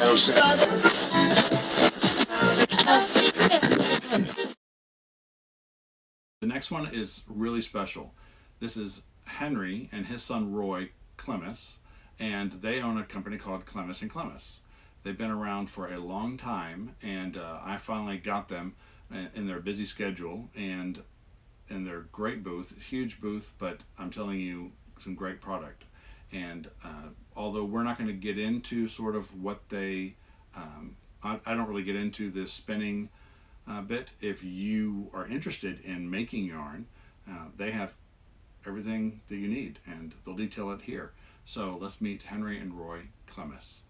The next one is really special. This is Henry and his son Roy Clemes, and they own a company called Clemes Clemes. They've been around for a long time, and I finally got them in their busy schedule and in their great booth, huge booth, but I'm telling you, some great product. And although we're not going to get into sort of what they, I don't really get into the spinning bit. If you are interested in making yarn, they have everything that you need, and they'll detail it here. So let's meet Henry and Roy Clemes.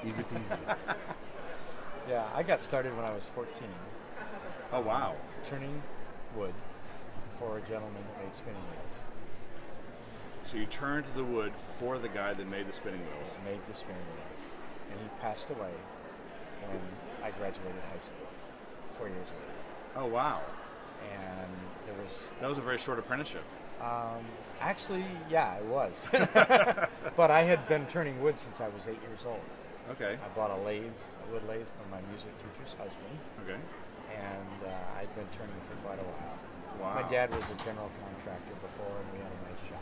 Easy peasy. Yeah, I got started when I was 14. Oh wow! Turning wood for a gentleman that made spinning wheels. So you turned the wood for the guy that made the spinning wheels. Made the spinning wheels, and he passed away when I graduated high school, 4 years later. Oh wow! And that was a very short apprenticeship. Actually, yeah, it was. But I had been turning wood since I was 8 years old. Okay. I bought a wood lathe from my music teacher's husband. Okay. And I'd been turning for quite a while. Wow. My dad was a general contractor before, and we had a nice shop.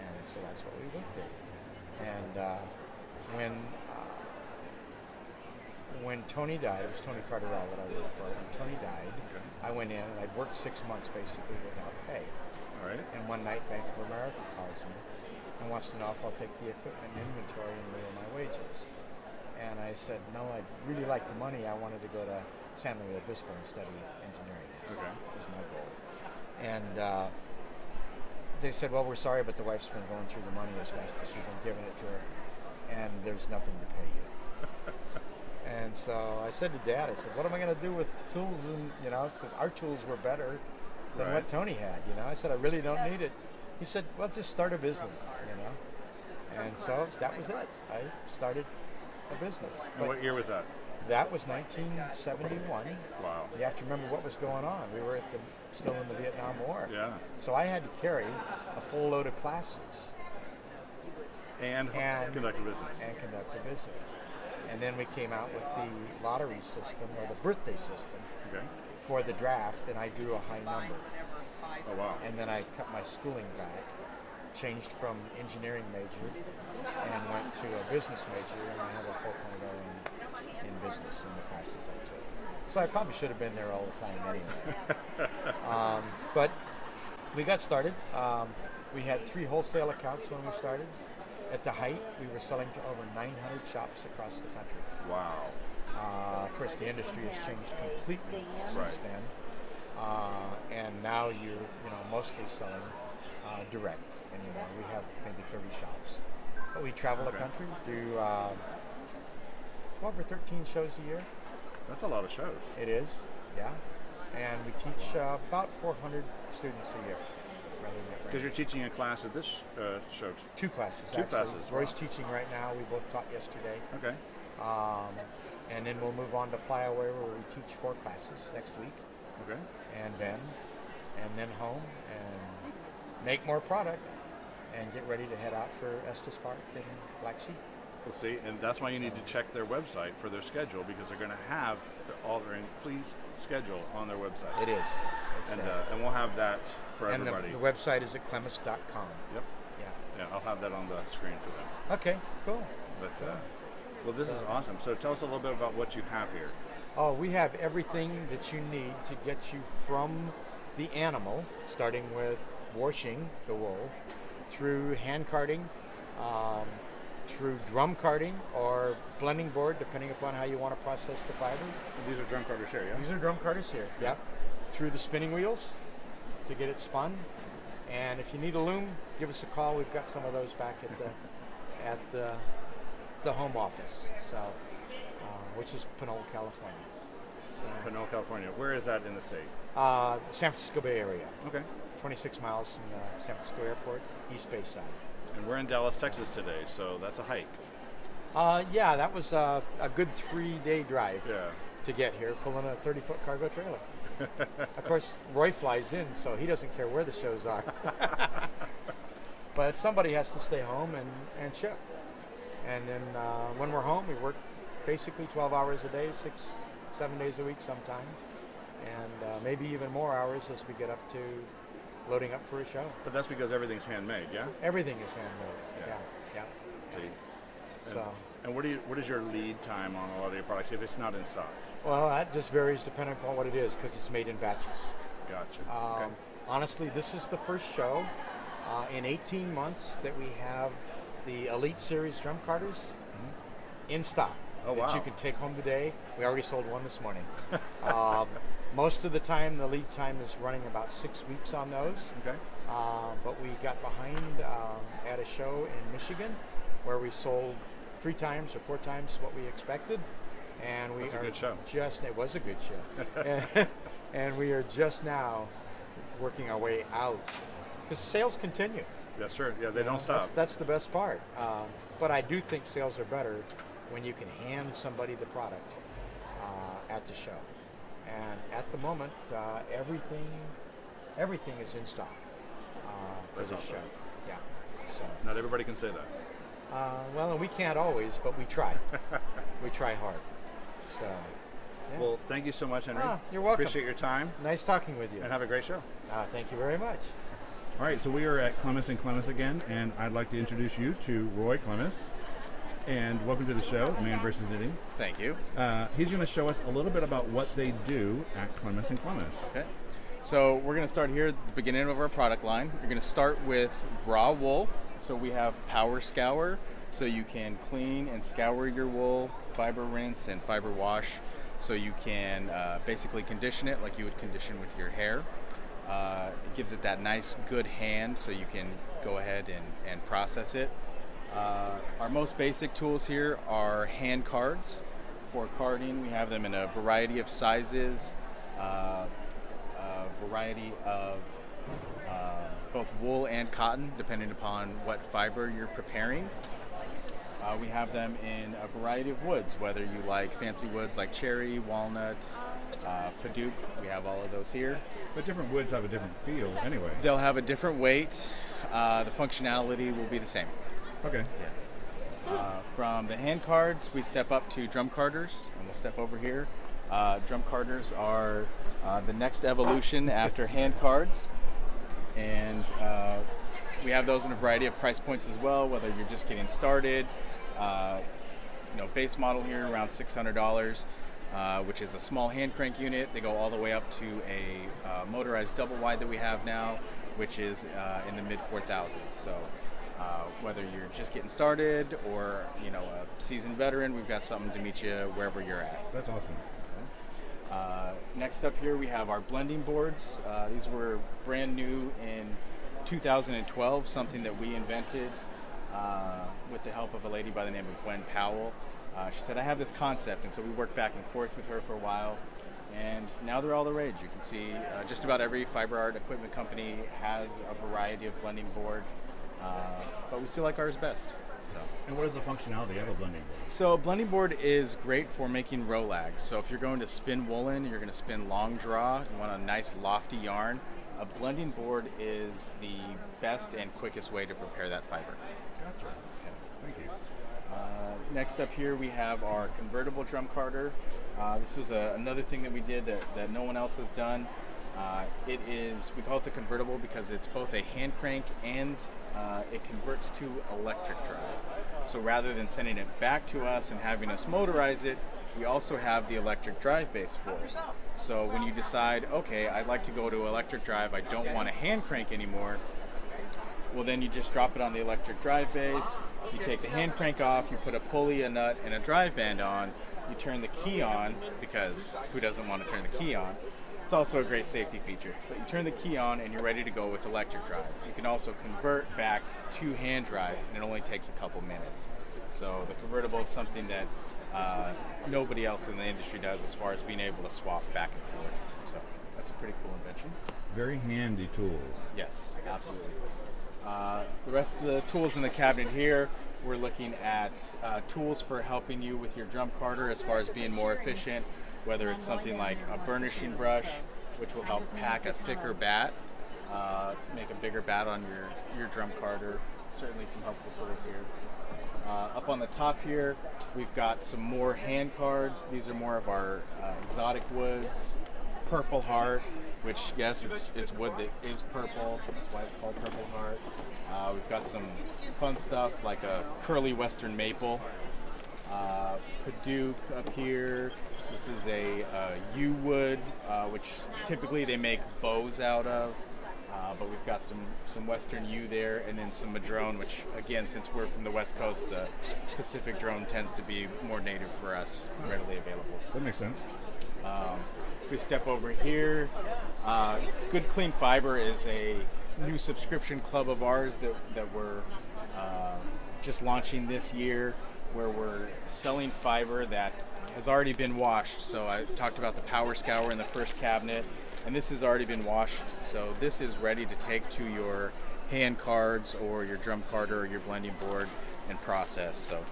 And so that's what we worked at. And when Tony died, it was Tony Carterell that I worked for. When Tony died, okay, I went in and I'd worked 6 months basically without pay. All right. And one night, Bank of America calls me and wants to know if I'll take the equipment and inventory in lieu of my wages. And I said, no, I'd really like the money. I wanted to go to San Luis Obispo and study engineering. Okay. That was my goal. And they said, well, we're sorry, but the wife's been going through the money as fast as you've been giving it to her, and there's nothing to pay you. And so I said to Dad, I said, what am I going to do with tools? And because our tools were better than what Tony had. I said, I really don't need it. He said, well, just start a business. And so that was it. I started a business. And what year was that? That was 1971. Wow. You have to remember what was going on. We were still in the Vietnam War. Yeah. So I had to carry a full load of classes. And conduct a business. And conduct a business. And then we came out with the lottery system, or the birthday system, for the draft, and I drew a high number. Oh, wow. And then I cut my schooling back, changed from engineering major, and went to a business major, and I have a 4.0 in business in the classes I took. So I probably should have been there all the time anyway. But we got started. We had 3 wholesale accounts when we started. At the height, we were selling to over 900 shops across the country. Wow. Of course, the industry has changed completely since then. And now you're mostly selling direct anymore. We have maybe 30 shops. But we travel the country, do 12 or 13 shows a year. That's a lot of shows. It is, yeah. And we teach about 400 students a year. Because you're teaching a class at this show. 2 classes. Two classes. Roy's teaching right now. We both taught yesterday. Okay. And then we'll move on to Playa where we teach 4 classes next week. Okay. And then home and make more product and get ready to head out for Estes Park and Black Sheep. We'll see, and that's why you need to check their website for their schedule, because they're going to have all their please schedule on their website. It is. And we'll have that for and everybody. The website is at clemes.com. Yep. Yeah, I'll have that on the screen for them. Okay, cool. But well, this is awesome. So tell us a little bit about what you have here. Oh, we have everything that you need to get you from the animal, starting with washing the wool, through hand carding, through drum carding or blending board, depending upon how you want to process the fiber. And these are drum carders here, yeah? These are drum carders here, yeah. Through the spinning wheels to get it spun. And if you need a loom, give us a call. We've got some of those back at the home office, so which is Pinole, California. So, Pinole, California. Where is that in the state? San Francisco Bay Area, Okay. 26 miles from the San Francisco Airport, East Bay side. And we're in Dallas, Texas today, so that's a hike. Yeah, that was a good 3-day drive Yeah. to get here, pulling a 30-foot cargo trailer. Of course, Roy flies in, so he doesn't care where the shows are. But somebody has to stay home and ship. And then when we're home, we work basically 12 hours a day, 6-7 days a week sometimes, and maybe even more hours as we get up to loading up for a show. But that's because everything's handmade, yeah? Everything is handmade. Yeah. Yeah. See. So, And what is your lead time on a lot of your products if it's not in stock? well, that just varies depending upon what it is because it's made in batches. Gotcha. Okay. Honestly, this is the first show in 18 months that we have the Elite Series drum carters in stock. Oh, that wow. you can take home today. We already sold one this morning. Most of the time, the lead time is running about 6 weeks on those. Okay. But we got behind at a show in Michigan where we sold 3 times or 4 times what we expected. And we That's a are good show. it was a good show. and we are just now working our way out because sales continue. That's true. Yeah, they don't stop. That's the best part. But I do think sales are better when you can hand somebody the product at the show. And at the moment, everything is in stock for That's this awesome. show. Yeah. So, Not everybody can say that. well, and we can't always, but we try. We try hard. So, yeah. Well, thank you so much, Henry. You're welcome. Appreciate your time, Nice talking with you. and have a great show. Thank you very much. All right, so we are at Clemes Clemes again, and I'd like to introduce you to Roy Clemes. And welcome to the show, MANvsKNITTING. Thank you. He's going to show us a little bit about what they do at Clemes Clemes. Okay. So we're going to start here at the beginning of our product line. We're going to start with raw wool. So we have Power Scour, so you can clean and scour your wool, fiber rinse and fiber wash, so you can basically condition it like you would condition with your hair. It gives it that nice, good hand, so you can go ahead and process it. Our most basic tools here are hand cards. For carding, we have them in a variety of sizes, a variety of both wool and cotton, depending upon what fiber you're preparing. We have them in a variety of woods, whether you like fancy woods like cherry, walnut, padauk. We have all of those here. But different woods have a different feel anyway. They'll have a different weight. The functionality will be the same. Okay. From the hand cards, we step up to drum carders, and we'll step over here. Drum carders are the next evolution after hand cards, and we have those in a variety of price points as well, whether you're just getting started. Base model here around $600, which is a small hand crank unit. They go all the way up to a motorized double wide that we have now, which is in the mid 4,000s. So whether you're just getting started or a seasoned veteran, we've got something to meet you wherever you're at. That's awesome. Next up here we have our blending boards. These were brand new in 2012, something that we invented with the help of a lady by the name of Gwen Powell. She said, I have this concept, and so we worked back and forth with her for a while, and now they're all the rage. You can see just about every fiber art equipment company has a variety of blending board, but we still like ours best. And what is the functionality of a blending board? So a blending board is great for making rolags. So if you're going to spin woolen, you're going to spin long draw, you want a nice lofty yarn, a blending board is the best and quickest way to prepare that fiber. Gotcha. Thank you. Next up here we have our convertible drum carder. This was another thing that we did that no one else has done. We call it the convertible because it's both a hand crank and it converts to electric drive. So rather than sending it back to us and having us motorize it, we also have the electric drive base for it. So when you decide, okay, I'd like to go to electric drive, I don't want a hand crank anymore, well then you just drop it on the electric drive base, you take the hand crank off, you put a pulley, a nut, and a drive band on, you turn the key on, because who doesn't want to turn the key on? It's also a great safety feature. But you turn the key on and you're ready to go with electric drive. You can also convert back to hand drive, and it only takes a couple minutes. So the convertible is something that nobody else in the industry does as far as being able to swap back and forth. So that's a pretty cool invention. Very handy tools. Yes, absolutely. The rest of the tools in the cabinet here, we're looking at tools for helping you with your drum carder as far as being more efficient, whether it's something like a burnishing brush, which will help pack a thicker bat, make a bigger bat on your drum carder. Certainly some helpful tools here. Up on the top here, we've got some more hand cards. These are more of our exotic woods. Purple Heart, which, yes, it's wood that is purple. That's why it's called Purple Heart. We've got some fun stuff like a curly western maple. Paduke up here. This is a yew wood, which typically they make bows out of. But we've got some western yew there, and then some madrone, which, again, since we're from the West Coast, the Pacific drone tends to be more native for us, readily available. That makes sense. If we step over here, Good Clean Fiber is a new subscription club of ours that we're just launching this year, where we're selling fiber that has already been washed. So I talked about the Power Scour in the first cabinet, and this has already been washed. So this is ready to take to your hand cards or your drum carder or your blending board and process. So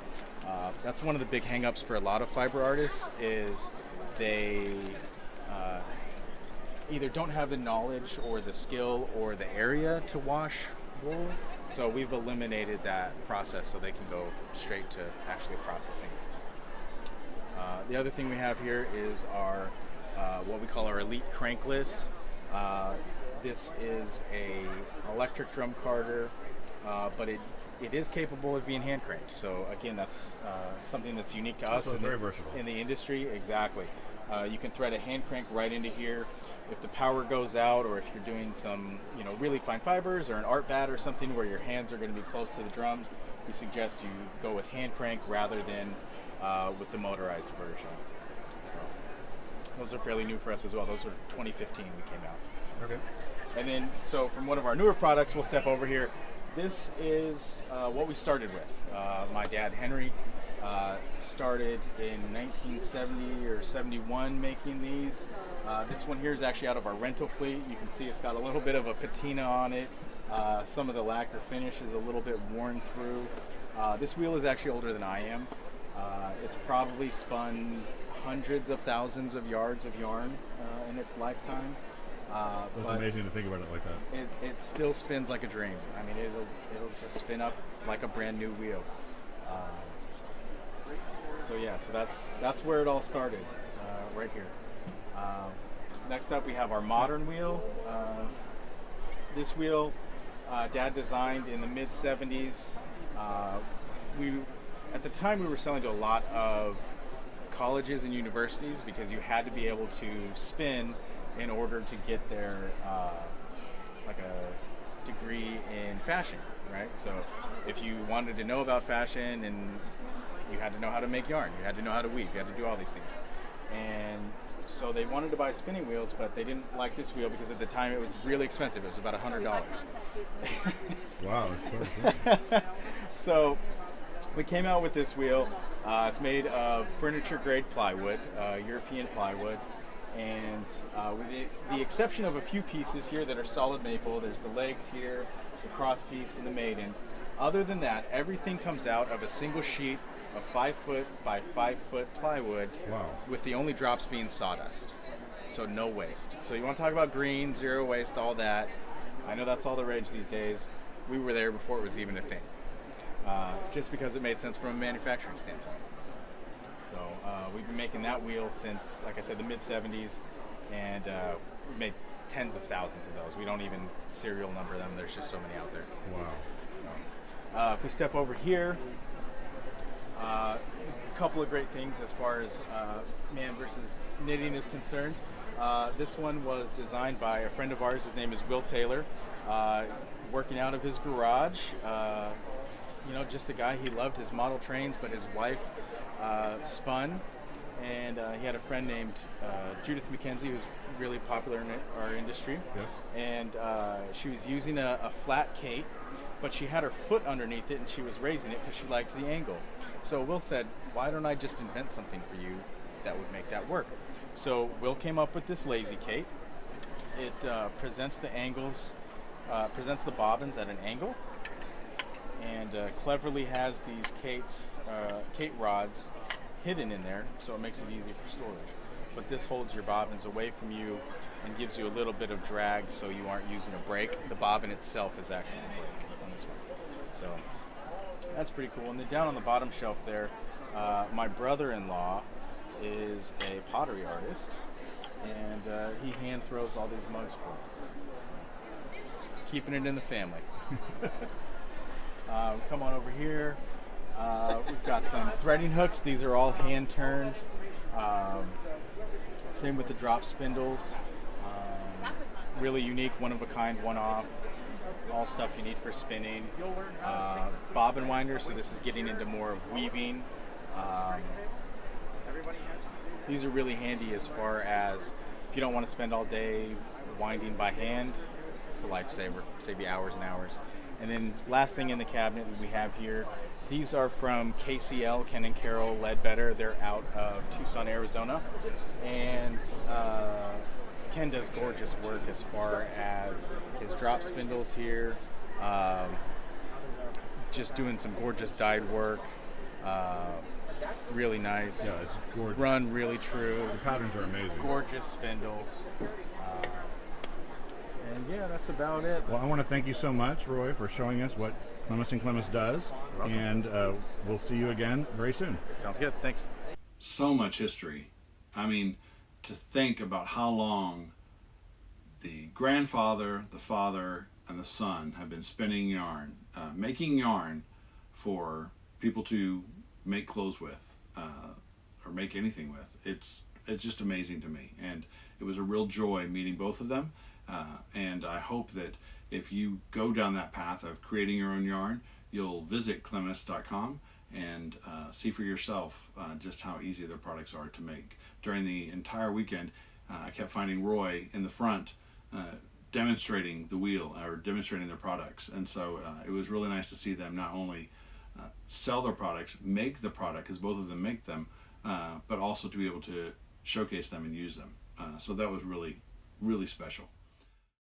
that's one of the big hang-ups for a lot of fiber artists is they either don't have the knowledge or the skill or the area to wash wool. So we've eliminated that process so they can go straight to actually processing. The other thing we have here is our what we call our Elite Crankless. This is a electric drum carder, but it is capable of being hand cranked. So again, that's something that's unique to us very versatile in the industry. Exactly. You can thread a hand crank right into here. If the power goes out, or if you're doing some, really fine fibers or an art bat or something where your hands are going to be close to the drums, we suggest you go with hand crank rather than with the motorized version. So those are fairly new for us as well. Those are 2015 we came out. So. Okay. And then, so from one of our newer products, we'll step over here. This is what we started with. My dad, Henry, started in 1970 or 71 making these. This one here is actually out of our rental fleet. You can see it's got a little bit of a patina on it. Some of the lacquer finish is a little bit worn through. This wheel is actually older than I am. It's probably spun hundreds of thousands of yards of yarn in its lifetime. That's amazing to think about it like that. It still spins like a dream. I mean, it'll just spin up like a brand new wheel. So that's where it all started, right here. Next up, we have our modern wheel. This wheel, Dad designed in the mid '70s. At the time, we were selling to a lot of colleges and universities because you had to be able to spin in order to get their like a degree in fashion, right? So if you wanted to know about fashion, and you had to know how to make yarn, you had to know how to weave, you had to do all these things. And so they wanted to buy spinning wheels, but they didn't like this wheel because at the time it was really expensive. It was about $100. Wow, that's so expensive. So we came out with this wheel. It's made of furniture grade plywood, European plywood. And with the exception of a few pieces here that are solid maple, there's the legs here, the cross piece, and the maiden. Other than that, everything comes out of a single sheet of 5 foot by 5 foot plywood. Wow. With the only drops being sawdust. So no waste. So you want to talk about green, zero waste, all that. I know that's all the rage these days. We were there before it was even a thing. Just because it made sense from a manufacturing standpoint. So we've been making that wheel since, like I said, the mid '70s, and we've made tens of thousands of those. We don't even serial number them. There's just so many out there. Wow. So, if we step over here, there's a couple of great things as far as MANvsKNITTING is concerned. This one was designed by a friend of ours. His name is Will Taylor, working out of his garage. Just a guy. He loved his model trains, but his wife spun, and he had a friend named Judith McKenzie, who's really popular in our industry. Yeah. And she was using a flat Kate, but she had her foot underneath it, and she was raising it because she liked the angle. So Will said, why don't I just invent something for you that would make that work? So Will came up with this lazy Kate. It presents the angles, presents the bobbins at an angle, and cleverly has these Kate rods hidden in there, so it makes it easy for storage. But this holds your bobbins away from you and gives you a little bit of drag, so you aren't using a brake. The bobbin itself is actually a brake on this one. So that's pretty cool. And then down on the bottom shelf there, my brother-in-law is a pottery artist, and he hand throws all these mugs for us. So, keeping it in the family. Come on over here. We've got some threading hooks. These are all hand turned. Same with the drop spindles. Really unique, one of a kind, one off. All stuff you need for spinning. Bobbin winder, so this is getting into more of weaving. These are really handy as far as if you don't want to spend all day winding by hand. It's a lifesaver, save you hours and hours. And then last thing in the cabinet that we have here, these are from KCL, Ken and Carol Ledbetter. They're out of Tucson, Arizona. And Ken does gorgeous work as far as his drop spindles here. Just doing some gorgeous dyed work. Really nice. Yeah, it's gorgeous. Run really true. The patterns are amazing. Gorgeous spindles. And yeah, that's about it. Well, I want to thank you so much, Roy, for showing us what Clemes and Clemes does. And we'll see you again very soon. Sounds good. Thanks. So much history. I mean, to think about how long the grandfather, the father, and the son have been spinning yarn, making yarn for people to make clothes with, or make anything with. It's just amazing to me, and it was a real joy meeting both of them. And I hope that if you go down that path of creating your own yarn, you'll visit Clemes.com and see for yourself just how easy their products are to make. During the entire weekend, I kept finding Roy in the front demonstrating the wheel or demonstrating their products, and so it was really nice to see them not only sell their products, make the product, because both of them make them, but also to be able to showcase them and use them. So that was really, really special.